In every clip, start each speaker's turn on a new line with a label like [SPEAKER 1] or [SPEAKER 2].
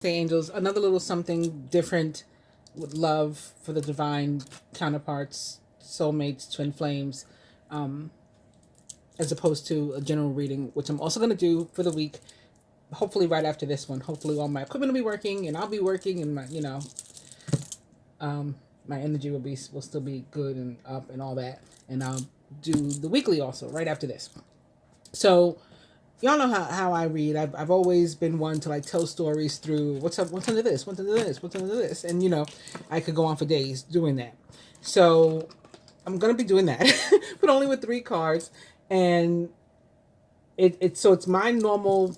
[SPEAKER 1] Say angels, another little something different with love for the divine counterparts, soulmates, twin flames, um, as opposed to a general reading, which I'm also going to do for the week. Hopefully, right after this one. Hopefully, all my equipment will be working, and I'll be working, and my energy will still be good and up and all that. And I'll do the weekly also right after this. So y'all know how I read. I've always been one to like tell stories through what's up, what's under this, what's under this, what's under this. And I could go on for days doing that. So I'm gonna be doing that, but only with 3 cards. And it's my normal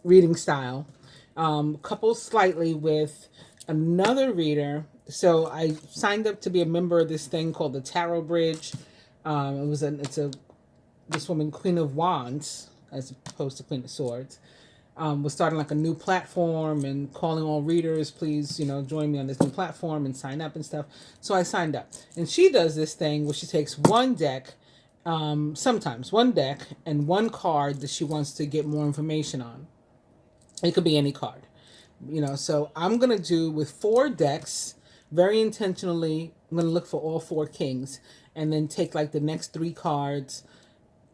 [SPEAKER 1] reading style. Coupled slightly with another reader. So I signed up to be a member of this thing called the Tarot Bridge. This woman, Queen of Wands, as opposed to Queen of Swords, was starting like a new platform and calling all readers, please, join me on this new platform and sign up and stuff. So I signed up. And she does this thing where she takes one deck, sometimes one deck, and one card that she wants to get more information on. It could be any card. So I'm going to do with 4 decks, very intentionally. I'm going to look for all 4 kings and then take like the next 3 cards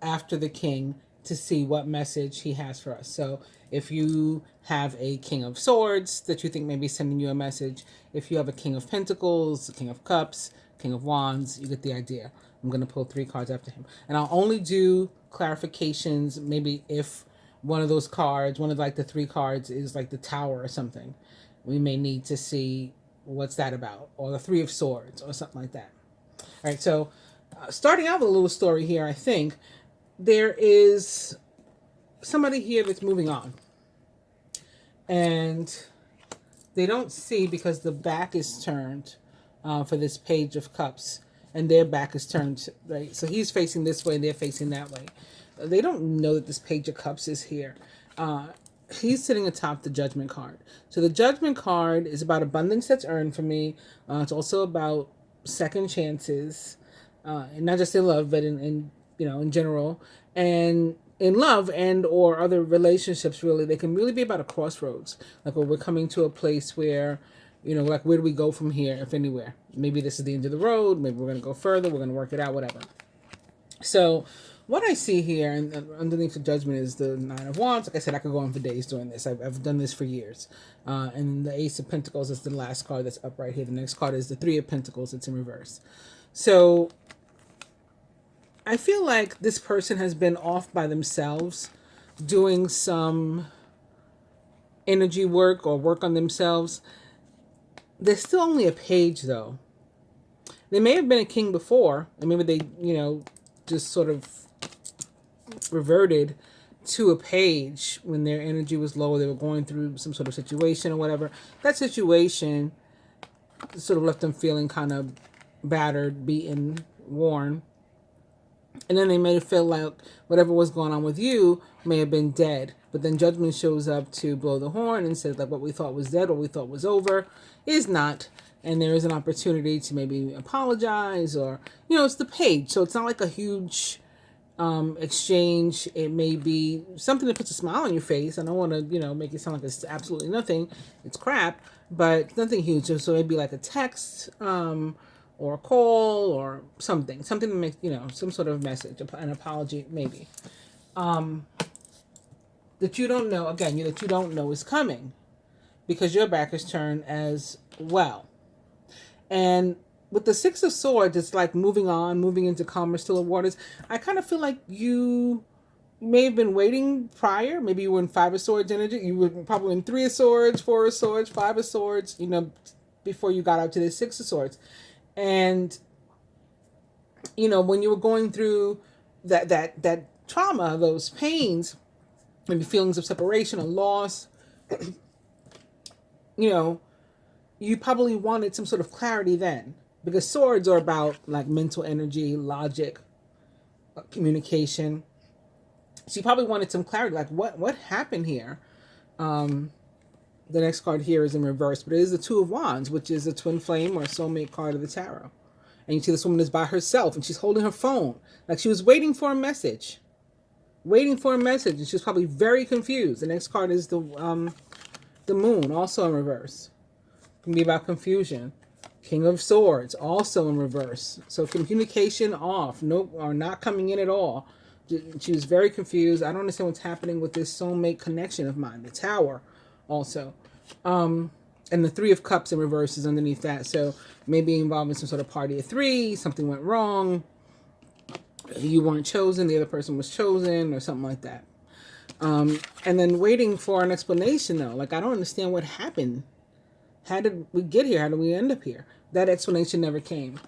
[SPEAKER 1] after the king to see what message he has for us. So if you have a King of Swords that you think may be sending you a message, if you have a King of Pentacles, a King of Cups, King of Wands, you get the idea. I'm going to pull 3 cards after him. And I'll only do clarifications maybe if one of those cards, one of like the 3 cards is like the Tower or something. We may need to see what's that about, or the 3 of Swords or something like that. All right, so starting out with a little story here, I think there is somebody here that's moving on. And they don't see because the back is turned for this Page of Cups. And their back is turned, right? So he's facing this way and they're facing that way. They don't know that this Page of Cups is here. He's sitting atop the Judgment card. So the Judgment card is about abundance that's earned for me. It's also about second chances. And not just in love, but in general, and in love and or other relationships. Really, they can really be about a crossroads, like where we're coming to a place where, like, where do we go from here, if anywhere? Maybe this is the end of the road. Maybe we're going to go further. We're going to work it out, whatever. So what I see here, and underneath the Judgment, is the 9 of Wands. Like I said, I could go on for days doing this. I've done this for years. And the Ace of Pentacles is the last card that's up right here. The next card is the 3 of Pentacles. It's in reverse. So I feel like this person has been off by themselves doing some energy work or work on themselves. They're still only a page, though. They may have been a king before, and maybe they, just sort of reverted to a page when their energy was low. They were going through some sort of situation or whatever. That situation sort of left them feeling kind of battered, beaten, worn. And then they may feel like whatever was going on with you may have been dead. But then Judgment shows up to blow the horn and says, like, what we thought was dead, what we thought was over is not. And there is an opportunity to maybe apologize, or, it's the page. So it's not like a huge exchange. It may be something that puts a smile on your face. I don't want to, make it sound like it's absolutely nothing. It's crap, but nothing huge. So it'd be like a text, or a call, or something that makes, some sort of message, an apology, maybe, that you don't know, again, that you don't know is coming, because your back is turned as well. And with the 6 of Swords, it's like moving on, moving into calmer, stiller waters. I kind of feel like you may have been waiting prior. Maybe you were in 5 of Swords energy. You were probably in 3 of Swords, 4 of Swords, 5 of Swords, before you got out to the 6 of Swords. And, when you were going through that trauma, those pains, maybe feelings of separation or loss, you probably wanted some sort of clarity then. Because swords are about like mental energy, logic, communication. So you probably wanted some clarity, like what happened here? The next card here is in reverse, but it is the 2 of Wands, which is a twin flame or a soulmate card of the tarot. And you see this woman is by herself and she's holding her phone. Like she was waiting for a message. And she was probably very confused. The next card is the The Moon, also in reverse. It can be about confusion. King of Swords, also in reverse. So communication off, no, or not coming in at all. She was very confused. I don't understand what's happening with this soulmate connection of mine. The Tower, also. And the Three of Cups in reverse is underneath that. So maybe involved in some sort of party of three. Something went wrong. You weren't chosen. The other person was chosen, or something like that. And then waiting for an explanation, though. Like, I don't understand what happened. How did we get here? How did we end up here? That explanation never came,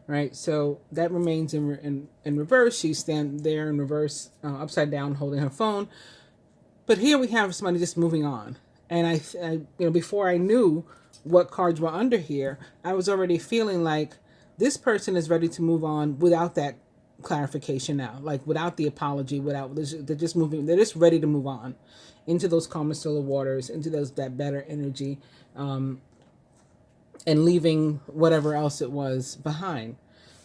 [SPEAKER 1] right? So that remains in reverse. She's standing there in reverse, upside down, holding her phone. But here we have somebody just moving on. And I before I knew what cards were under here, I was already feeling like this person is ready to move on without that clarification now, like without the apology, they're just moving. They're just ready to move on into those calmer, stiller waters, into that better energy. And leaving whatever else it was behind.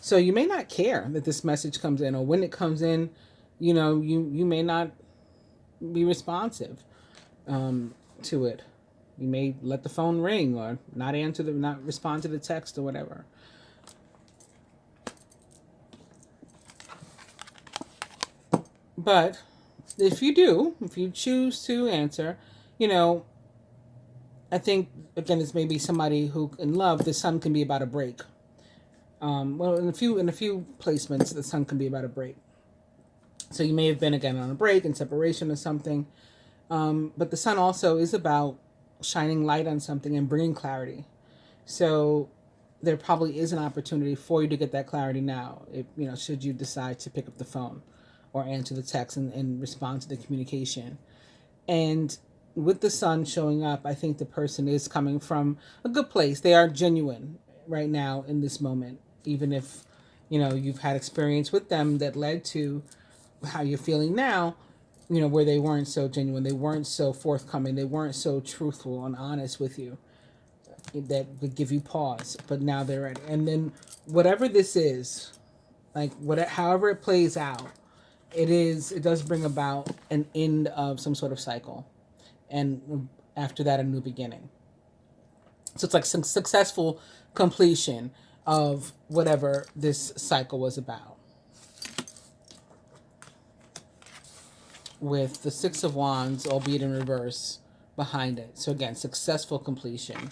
[SPEAKER 1] So you may not care that this message comes in, or when it comes in, you may not be responsive to it. You may let the phone ring, or not respond to the text, or whatever. But if you choose to answer, I think, again, it's maybe somebody who, in love, the sun can be about a break. Well, in a few placements, the sun can be about a break. So you may have been, again, on a break, in separation or something. But the sun also is about shining light on something and bringing clarity. So there probably is an opportunity for you to get that clarity now, should you decide to pick up the phone or answer the text and respond to the communication. And with the sun showing up, I think the person is coming from a good place. They are genuine right now in this moment, even if, you've had experience with them that led to how you're feeling now, where they weren't so genuine. They weren't so forthcoming. They weren't so truthful and honest with you. That would give you pause, but now they're ready. And then whatever this is, like however it plays out, it does bring about an end of some sort of cycle. And after that, a new beginning. So it's like some successful completion of whatever this cycle was about. With the Six of Wands, albeit in reverse, behind it. So again, successful completion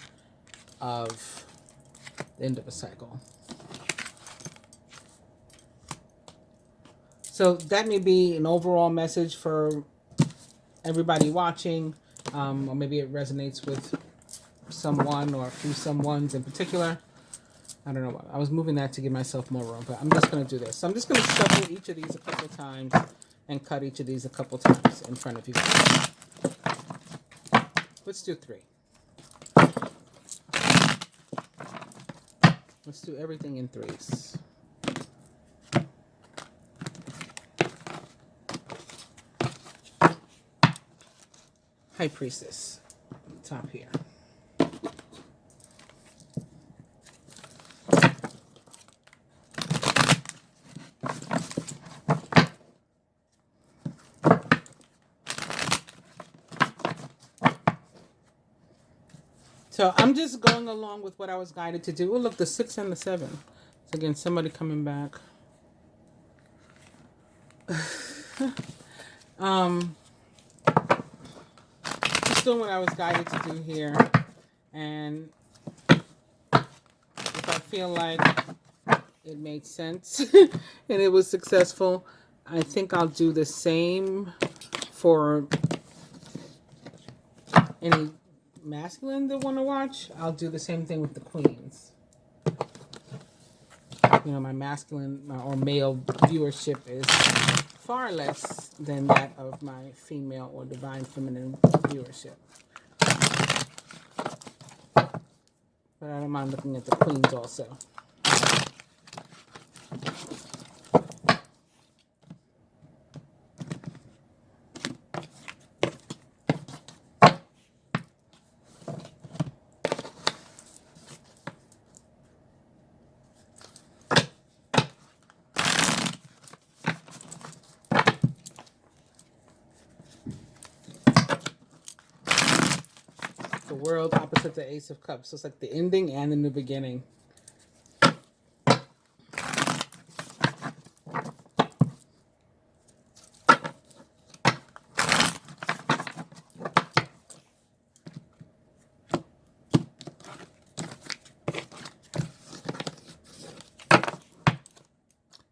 [SPEAKER 1] of the end of a cycle. So that may be an overall message for everybody watching. Or maybe it resonates with someone or a few someones in particular. I don't know what. I was moving that to give myself more room, but I'm just going to do this. So I'm just going to shuffle each of these a couple times and cut each of these a couple times in front of you guys. Let's do 3. Let's do everything in 3s. High Priestess, top here. So I'm just going along with what I was guided to do. Oh, look, the 6 and the 7. So again, somebody coming back. Just doing what I was guided to do here. And if I feel like it made sense and it was successful, I think I'll do the same for any masculine that want to watch. I'll do the same thing with the queens. My masculine or male viewership is far less than that of my female or divine feminine viewership. But I don't mind looking at the queens also. the World opposite the Ace of Cups. So it's like the ending and the new beginning.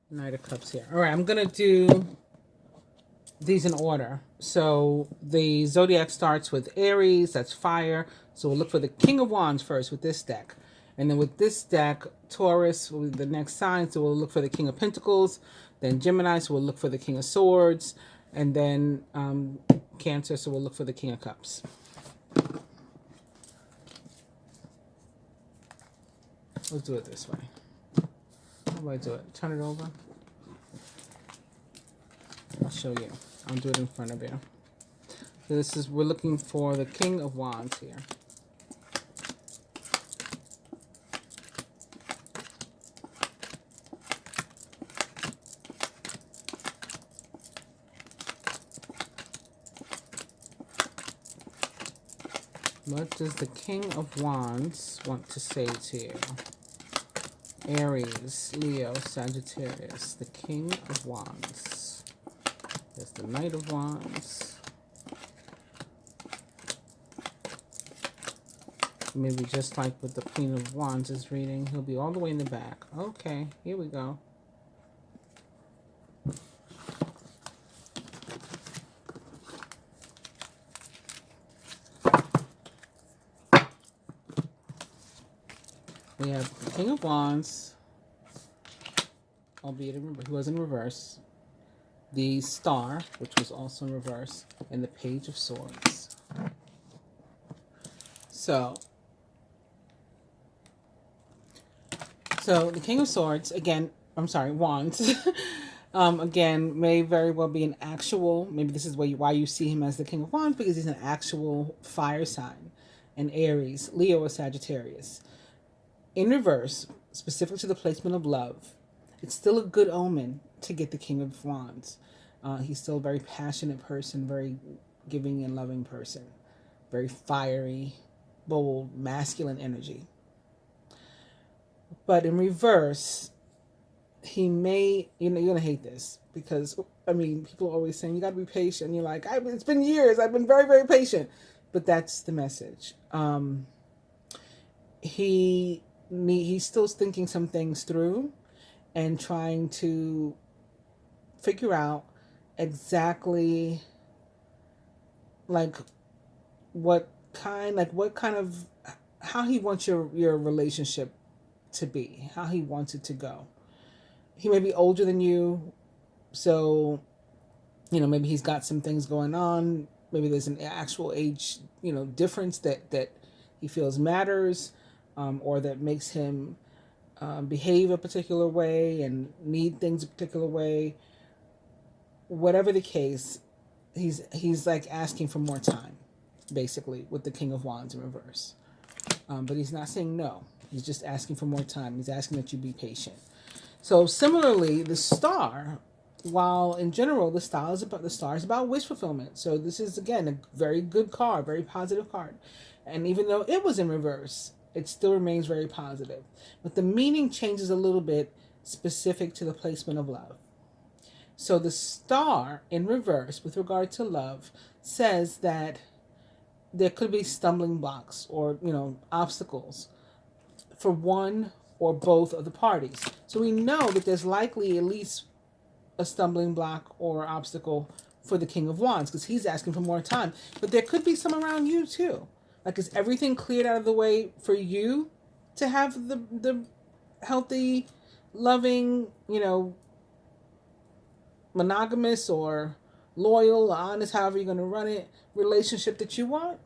[SPEAKER 1] Knight of Cups here. All right, I'm going to do these in order. So the zodiac starts with Aries, that's fire. So we'll look for the King of Wands first with this deck. And then with this deck, Taurus will be the next sign. So we'll look for the King of Pentacles. Then Gemini, so we'll look for the King of Swords. And then Cancer, so we'll look for the King of Cups. Let's do it this way. How do I do it? Turn it over. I'll show you. I'll do it in front of you. So we're looking for the King of Wands here. What does the King of Wands want to say to you? Aries, Leo, Sagittarius, the King of Wands. There's the Knight of Wands. Maybe just like with the Queen of Wands is reading, he'll be all the way in the back. Okay, here we go. We have the King of Wands, albeit he was in reverse. The Star, which was also in reverse, and the Page of Swords. So the King of Swords, again, Wands, again, may very well be an actual, maybe this is why you see him as the King of Wands, because he's an actual fire sign, an Aries, Leo, or Sagittarius. In reverse, specific to the placement of love, it's still a good omen to get the King of Wands. He's still a very passionate person, very giving and loving person. Very fiery, bold, masculine energy. But in reverse, he may, you're going to hate this because, people are always saying, you got to be patient. And you're like, it's been years. I've been very, very patient. But that's the message. He's still thinking some things through and trying to figure out exactly how he wants your relationship to be, how he wants it to go. He may be older than you, so maybe he's got some things going on. Maybe there's an actual age difference that he feels matters, or that makes him behave a particular way and need things a particular way. Whatever the case, he's like asking for more time, basically, with the King of Wands in reverse. But he's not saying no. He's just asking for more time. He's asking that you be patient. So similarly, the Star, while in general the Star is about wish fulfillment. So this is, again, a very good card, very positive card. And even though it was in reverse, it still remains very positive. But the meaning changes a little bit specific to the placement of love. So the Star in reverse with regard to love says that there could be stumbling blocks or, obstacles for one or both of the parties. So we know that there's likely at least a stumbling block or obstacle for the King of Wands because he's asking for more time. But there could be some around you too. Like, is everything cleared out of the way for you to have the healthy, loving, monogamous or loyal, or honest, however you're going to run it, relationship that you want?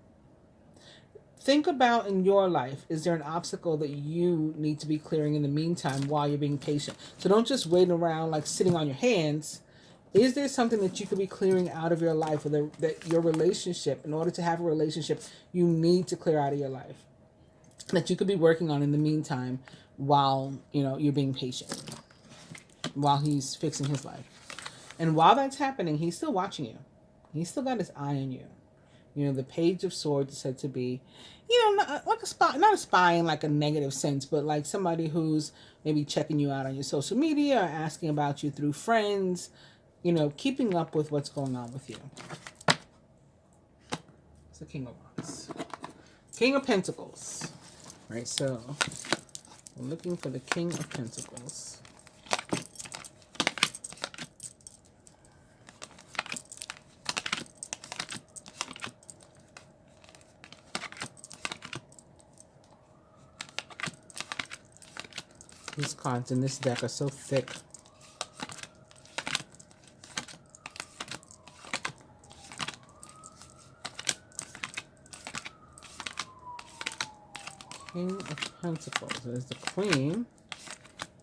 [SPEAKER 1] Think about in your life, is there an obstacle that you need to be clearing in the meantime while you're being patient? So don't just wait around like sitting on your hands. Is there something that you could be clearing out of your life, or that your relationship, in order to have a relationship, you need to clear out of your life, that you could be working on in the meantime while, you're being patient, while he's fixing his life? And while that's happening, he's still watching you. He's still got his eye on you. You know, the Page of Swords is said to be, you know, like a spy, not a spy in like a negative sense, but like somebody who's maybe checking you out on your social media or asking about you through friends, you know, keeping up with what's going on with you. It's the King of Wands. King of Pentacles. Right, so we're looking for the King of Pentacles. These cards in this deck are so thick. King of Pentacles. There's the Queen.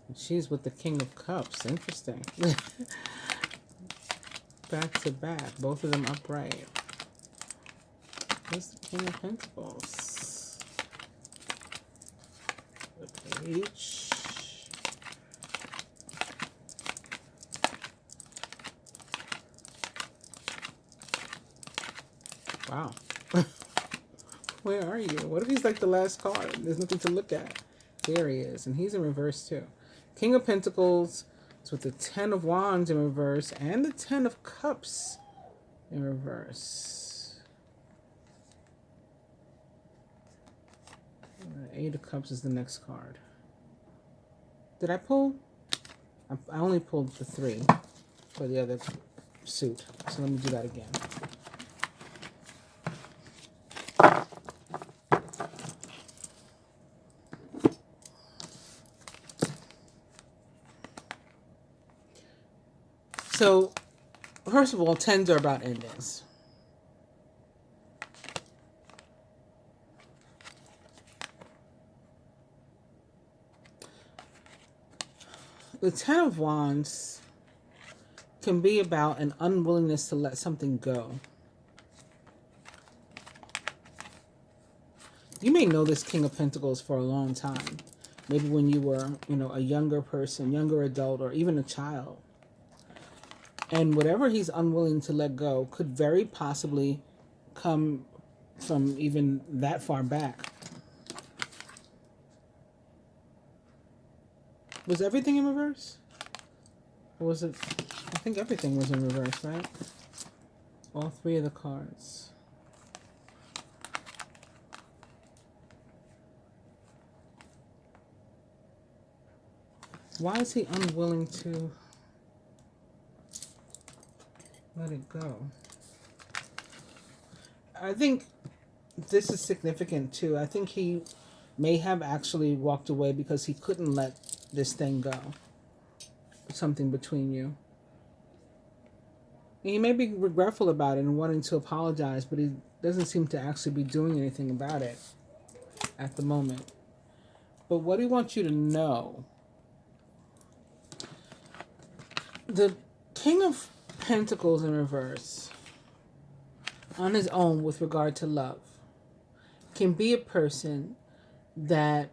[SPEAKER 1] And she's with the King of Cups. Interesting. Back to back. Both of them upright. There's the King of Pentacles. The Page. Wow. Where are you? What if he's like the last card? There's nothing to look at. There he is. And he's in reverse too. King of Pentacles is with the 10 of Wands in reverse and the 10 of Cups in reverse. The 8 of Cups is the next card. Did I pull? I only pulled the 3 for the other suit. So let me do that again. So, first of all, 10s are about endings. The 10 of Wands can be about an unwillingness to let something go. You may know this King of Pentacles for a long time. Maybe when you were, you know, a younger person, younger adult, or even a child. And whatever he's unwilling to let go could very possibly come from even that far back. Was everything in reverse? Or was it? I think everything was in reverse, right? All 3 of the cards. Why is he unwilling to let it go? I think this is significant too. I think he may have actually walked away because he couldn't let this thing go. Something between you. And he may be regretful about it and wanting to apologize, but he doesn't seem to actually be doing anything about it at the moment. But what he wants you to know, the King of Pentacles in reverse, on his own with regard to love, can be a person that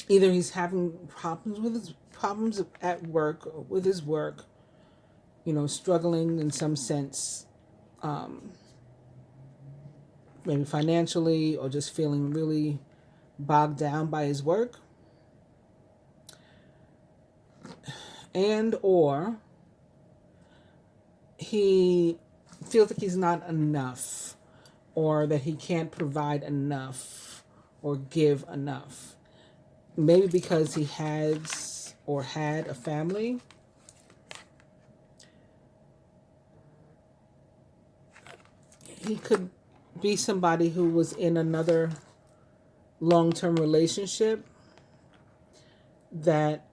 [SPEAKER 1] either he's having problems at work, or with his work, you know, struggling in some sense, maybe financially, or just feeling really bogged down by his work, and or he feels like he's not enough, or that he can't provide enough or give enough. Maybe because he has or had a family. He could be somebody who was in another long-term relationship that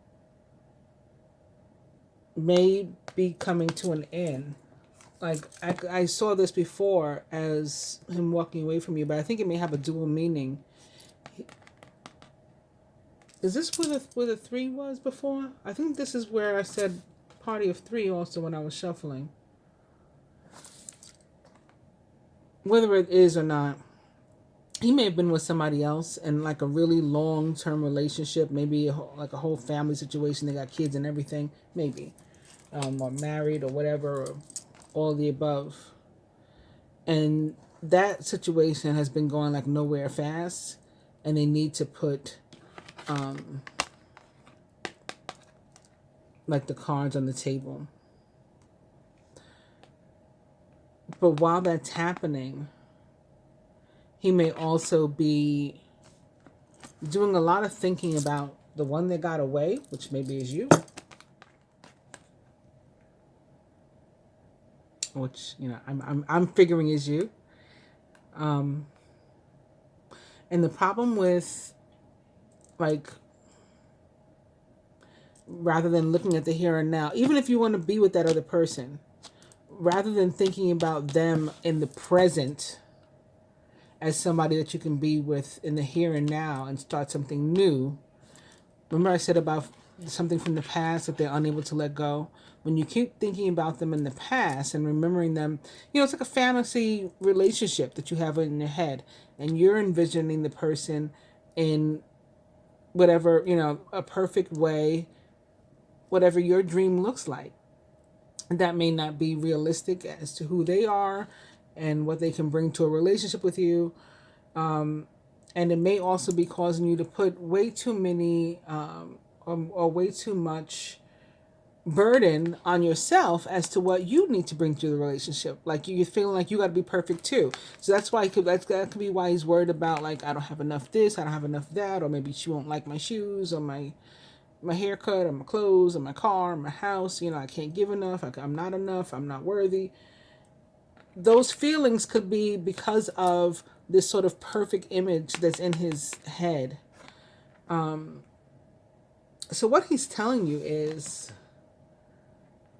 [SPEAKER 1] may be coming to an end. Like, I saw this before as him walking away from you, but I think it may have a dual meaning. Is this where the 3 was before? I think this is where I said party of 3 also when I was shuffling. Whether it is or not, he may have been with somebody else in like a really long-term relationship, maybe like a whole family situation. They got kids and everything, maybe. Or married or whatever, or all the above. And that situation has been going like nowhere fast, and they need to put like the cards on the table. But while that's happening, he may also be doing a lot of thinking about the one that got away, which maybe is you. Which, you know, I'm figuring is you. And the problem with, like, rather than looking at the here and now, even if you want to be with that other person, rather than thinking about them in the present as somebody that you can be with in the here and now and start something new. Remember I said about something from the past that they're unable to let go? When you keep thinking about them in the past and remembering them, you know, it's like a fantasy relationship that you have in your head, and you're envisioning the person in whatever, you know, a perfect way, whatever your dream looks like. And that may not be realistic as to who they are and what they can bring to a relationship with you. And it may also be causing you to put way too many or way too much burden on yourself as to what you need to bring to the relationship. Like you're feeling like you got to be perfect too. So that's why that could be why he's worried about, like, I don't have enough this, I don't have enough that, or maybe she won't like my shoes or my haircut or my clothes or my car or my house. You know, I can't give enough. I'm not enough. I'm not worthy. Those feelings could be because of this sort of perfect image that's in his head. So what he's telling you is,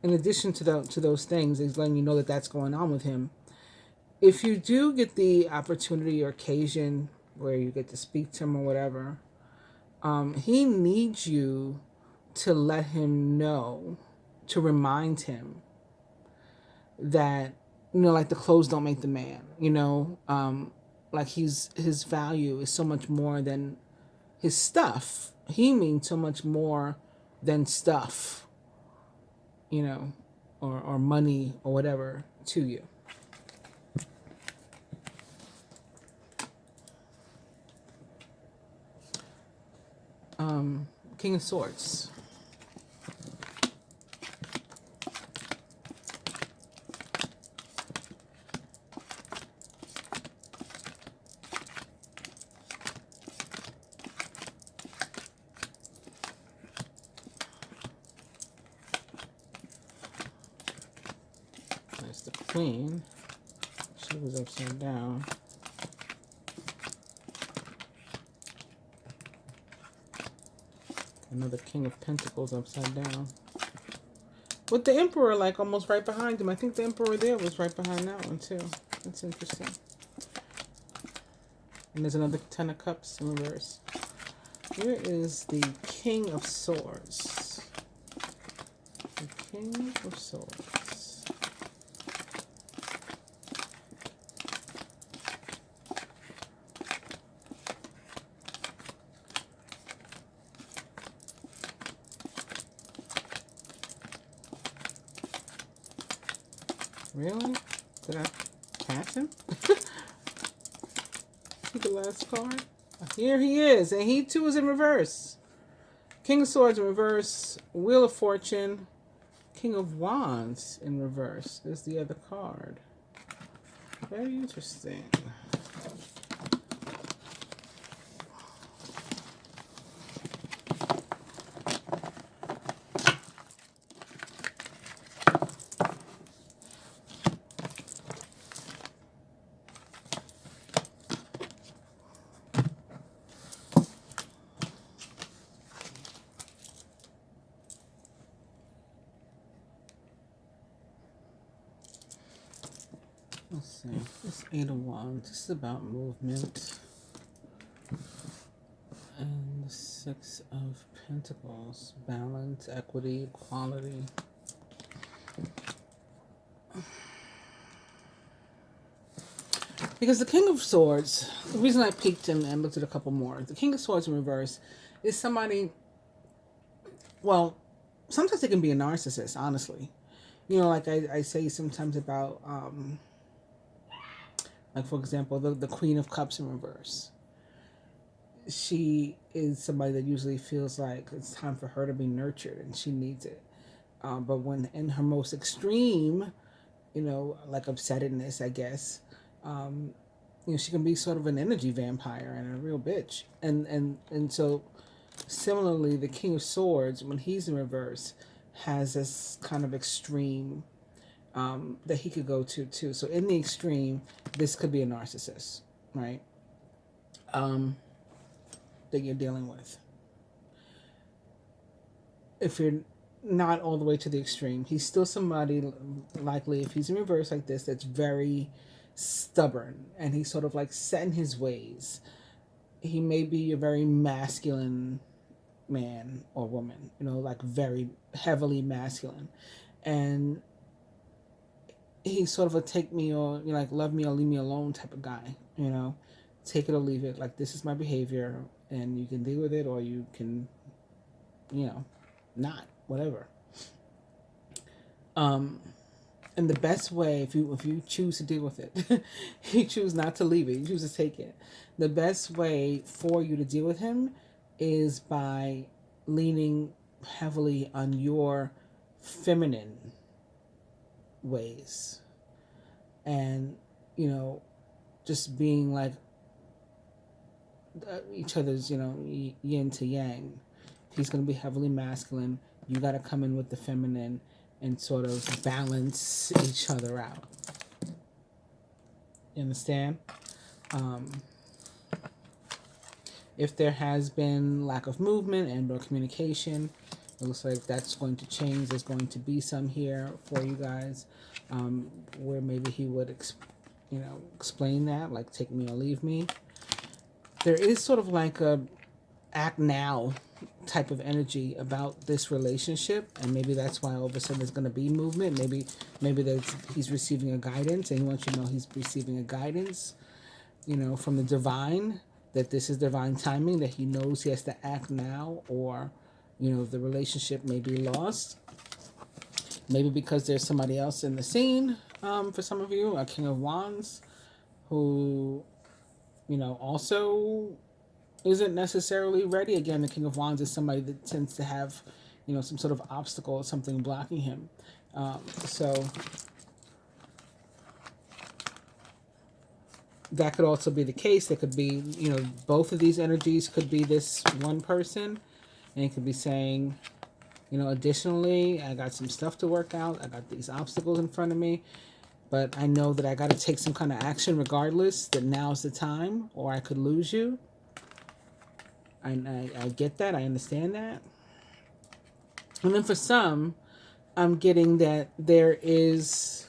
[SPEAKER 1] in addition to those things, he's letting you know that that's going on with him. If you do get the opportunity or occasion where you get to speak to him or whatever, he needs you to let him know, to remind him that, you know, like the clothes don't make the man, you know, like his value is so much more than his stuff. He means so much more than stuff, you know, or money or whatever to you. King of Swords. There's the Queen. She was upside down. Another King of Pentacles upside down. With the Emperor, like, almost right behind him. I think the Emperor there was right behind that one, too. That's interesting. And there's another Ten of Cups in reverse. Here is the King of Swords. The King of Swords. Really? Did I catch him? See the last card? Here he is, and he too is in reverse. King of Swords in reverse, Wheel of Fortune, King of Wands in reverse. There's the other card. Very interesting. Let's see. This Eight of Wands. This is about movement. And the Six of Pentacles. Balance, equity, equality. Because the King of Swords, the reason I peeked him and looked at a couple more, the King of Swords in reverse is somebody, well, sometimes they can be a narcissist, honestly. You know, like I say sometimes about Like, for example, the Queen of Cups in reverse. She is somebody that usually feels like it's time for her to be nurtured and she needs it. But when in her most extreme, like upsettedness, I guess, she can be sort of an energy vampire and a real bitch. And so similarly, the King of Swords, when he's in reverse, has this kind of extreme that he could go to too. So in the extreme, this could be a narcissist, right? That you're dealing with. If you're not all the way to the extreme, he's still somebody, likely if he's in reverse like this, that's very stubborn and he's sort of like set in his ways. He may be a very masculine man or woman, like very heavily masculine, and he's sort of a take me or like love me or leave me alone type of guy. Take it or leave it. Like, this is my behavior and you can deal with it or you can not, whatever. And the best way, if you choose to deal with it, you choose not to leave it, you choose to take it, the best way for you to deal with him is by leaning heavily on your feminine ways and just being like each other's yin to yang. He's going to be heavily masculine. You got to come in with the feminine and sort of balance each other out. You understand? If there has been lack of movement and or communication, it looks like that's going to change. There's going to be some here for you guys where maybe he would explain that, like take me or leave me. There is sort of like a act now type of energy about this relationship, and maybe that's why all of a sudden there's going to be movement. Maybe he's receiving a guidance, and he wants you to know he's receiving a guidance, from the divine, that this is divine timing, that he knows he has to act now, or the relationship may be lost. Maybe because there's somebody else in the scene, for some of you, a King of Wands, who also isn't necessarily ready. Again, the King of Wands is somebody that tends to have, some sort of obstacle or something blocking him. So that could also be the case. There could be, both of these energies could be this one person, and it could be saying, additionally, I got some stuff to work out. I got these obstacles in front of me, but I know that I got to take some kind of action regardless, that now's the time, or I could lose you. I get that. I understand that. And then for some, I'm getting that there is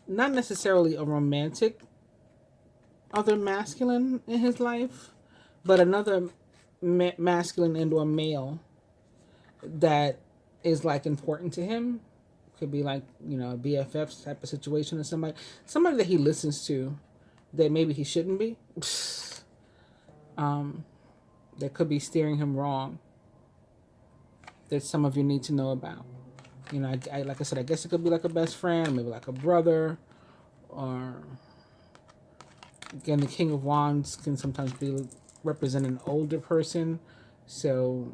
[SPEAKER 1] not necessarily a romantic other masculine in his life, but another masculine and or male that is like important to him. Could be like, a BFF type of situation, or somebody that he listens to that maybe he shouldn't be. That could be steering him wrong, that some of you need to know about. I like I said, I guess it could be like a best friend, maybe like a brother, or again, the King of Wands can sometimes be represent an older person. So,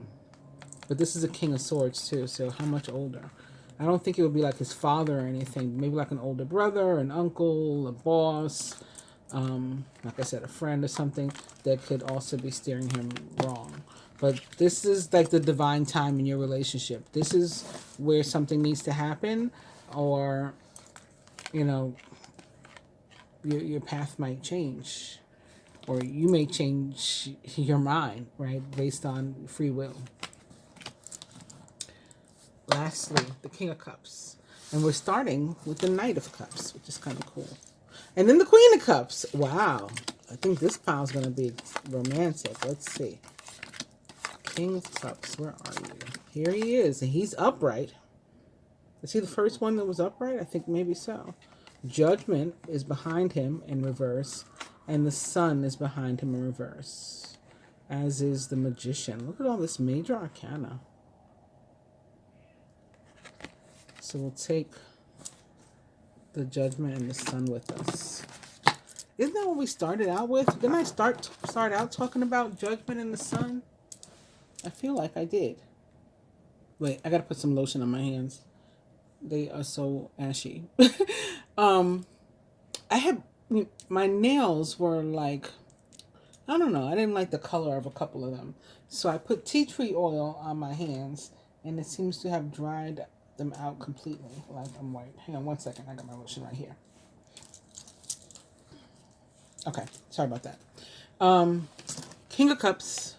[SPEAKER 1] but this is a King of Swords too, so how much older? I don't think it would be like his father or anything. Maybe like an older brother, an uncle, a boss, like I said, a friend or something that could also be steering him wrong. But this is like the divine time in your relationship. This is where something needs to happen, or, your path might change, or you may change your mind, right, based on free will. Lastly, the King of Cups. And we're starting with the Knight of Cups, which is kind of cool. And then the Queen of Cups. Wow. I think this pile's going to be romantic. Let's see. King of Cups. Where are you? Here he is. And he's upright. Is he the first one that was upright? I think maybe so. Judgment is behind him in reverse. And the Sun is behind him in reverse. As is the Magician. Look at all this major arcana. So we'll take the Judgment and the Sun with us. Isn't that what we started out with? Didn't I start out talking about judgment in the sun? I feel like I did. Wait, I gotta put some lotion on my hands. They are so ashy. um, I had my nails were like, I don't know. I didn't like the color of a couple of them, so I put tea tree oil on my hands, and it seems to have dried them out completely. Like I'm white. Hang on one second. I got my lotion right here. Okay, sorry about that. King of Cups,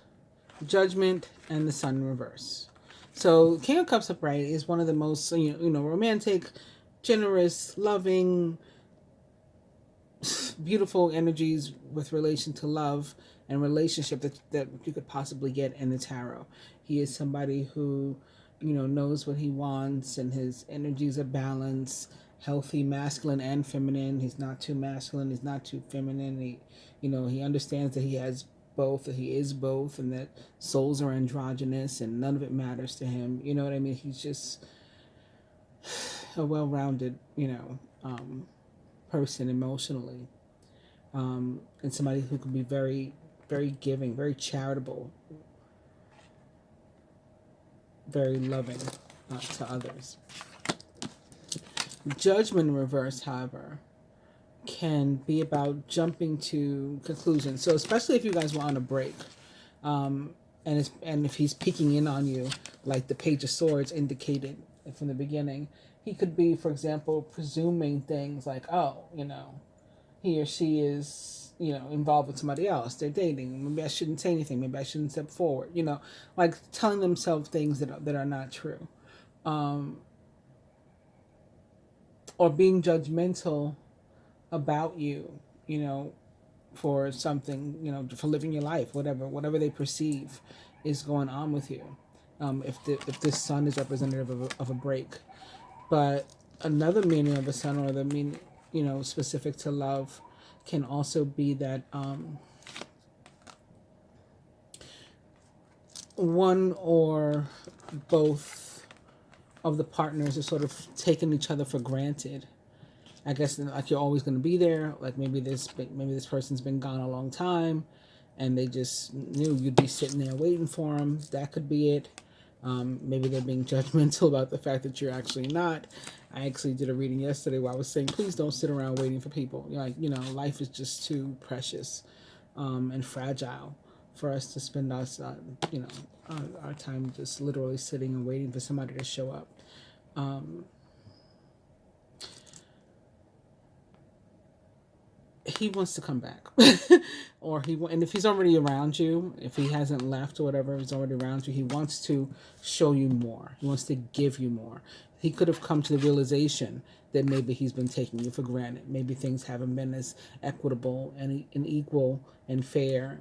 [SPEAKER 1] Judgment, and the Sun in reverse. So King of Cups upright is one of the most romantic, generous, loving, beautiful energies with relation to love and relationship that you could possibly get in the tarot. He is somebody who, knows what he wants, and his energies are balanced, healthy, masculine and feminine. He's not too masculine, he's not too feminine. He understands that he has both, that he is both, and that souls are androgynous and none of it matters to him. You know what I mean? He's just a well-rounded, person emotionally. And somebody who can be very, very giving, very charitable, very loving to others. Judgment in reverse, however, can be about jumping to conclusions. So especially if you guys were on a break, and if he's peeking in on you, like the Page of Swords indicated from the beginning, he could be, for example, presuming things like, oh, he or she is, involved with somebody else. They're dating. Maybe I shouldn't say anything. Maybe I shouldn't step forward. Like telling themselves things that are not true, or being judgmental about you, for something, for living your life, whatever they perceive is going on with you. If this sun is representative of a break, but another meaning of a sun, or the meaning, specific to love, can also be that one or both of the partners are sort of taking each other for granted. I guess like you're always going to be there. Like maybe this person's been gone a long time, and they just knew you'd be sitting there waiting for them. That could be it. Maybe they're being judgmental about the fact that you're actually not. I actually did a reading yesterday where I was saying, please don't sit around waiting for people. Life is just too precious and fragile for us to spend our time just literally sitting and waiting for somebody to show up. He wants to come back, and if he's already around you, if he hasn't left or whatever, he's already around you. He wants to show you more. He wants to give you more. He could have come to the realization that maybe he's been taking you for granted. Maybe things haven't been as equitable and equal and fair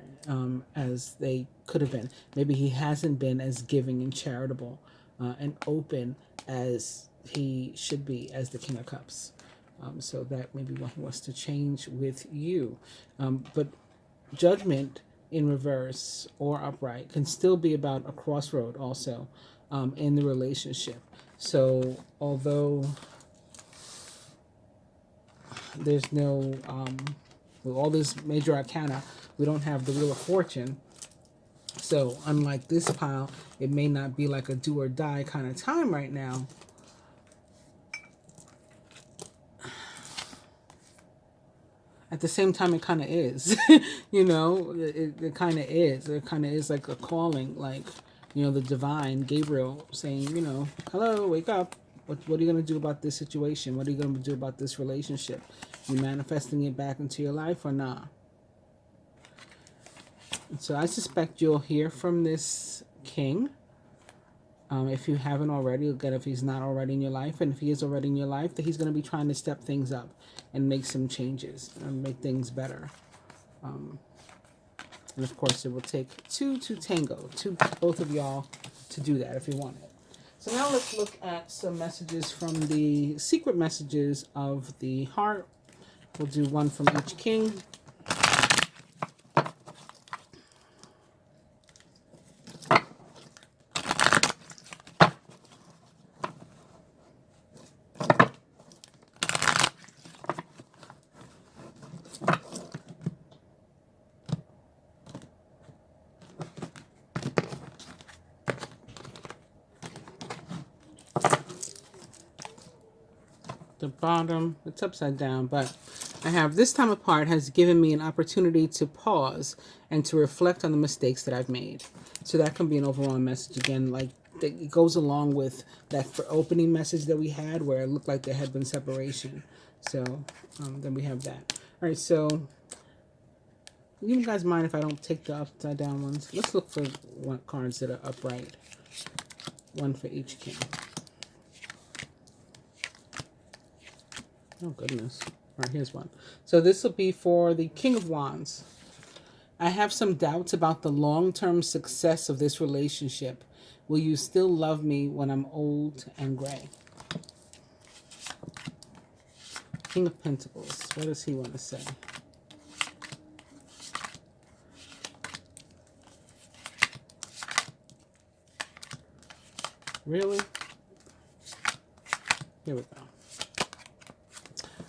[SPEAKER 1] as they could have been. Maybe he hasn't been as giving and charitable and open as he should be as the King of Cups. So that may be what he wants to change with you. But judgment in reverse or upright can still be about a crossroad also in the relationship. So although there's no, with all this major arcana, we don't have the Wheel of Fortune. So unlike this pile, it may not be like a do or die kind of time right now. At the same time, it kind of is, it kind of is. It kind of is like a calling, like, the divine, Gabriel saying, hello, wake up. What are you going to do about this situation? What are you going to do about this relationship? You manifesting it back into your life or not? So I suspect you'll hear from this king. If you haven't already, again, if he's not already in your life, and if he is already in your life, that he's going to be trying to step things up and make some changes and make things better. And of course, it will take two to tango, both of y'all to do that if you want it. So now let's look at some messages from the secret messages of the heart. We'll do one from each king. the bottom, it's upside down, but I have this time apart has given me an opportunity to pause and to reflect on the mistakes that I've made. So that can be an overall message again, like it goes along with that for opening message that we had where it looked like there had been separation. So then we have that. All right, so you guys mind if I don't take the upside down ones? Let's look for cards that are upright. One for each king. Oh, goodness. All right, here's one. So this will be for the King of Wands. I have some doubts about the long-term success of this relationship. Will you still love me when I'm old and gray? King of Pentacles. What does he want to say? Really? Here we go.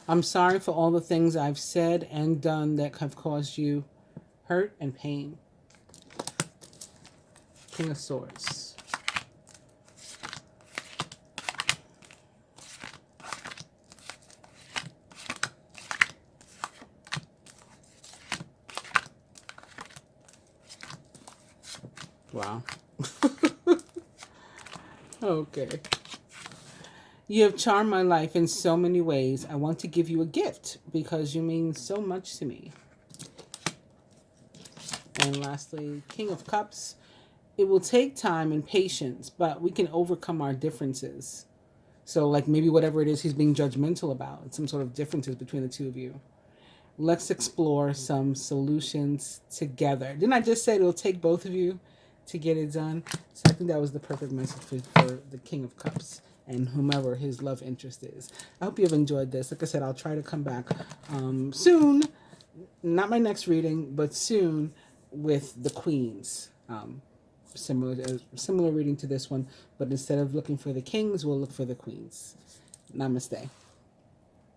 [SPEAKER 1] I'm sorry for all the things I've said and done that have caused you hurt and pain. King of Swords. Wow. Okay. You have charmed my life in so many ways. I want to give you a gift because you mean so much to me. And lastly, King of Cups. It will take time and patience, but we can overcome our differences. So like maybe whatever it is he's being judgmental about, some sort of differences between the two of you. Let's explore some solutions together. Didn't I just say it'll take both of you to get it done? So I think that was the perfect message for the King of Cups and whomever his love interest is. I hope you have enjoyed this. Like I said, I'll try to come back soon. Not my next reading, but soon with the Queens. Similar reading to this one, but instead of looking for the kings, we'll look for the queens. Namaste.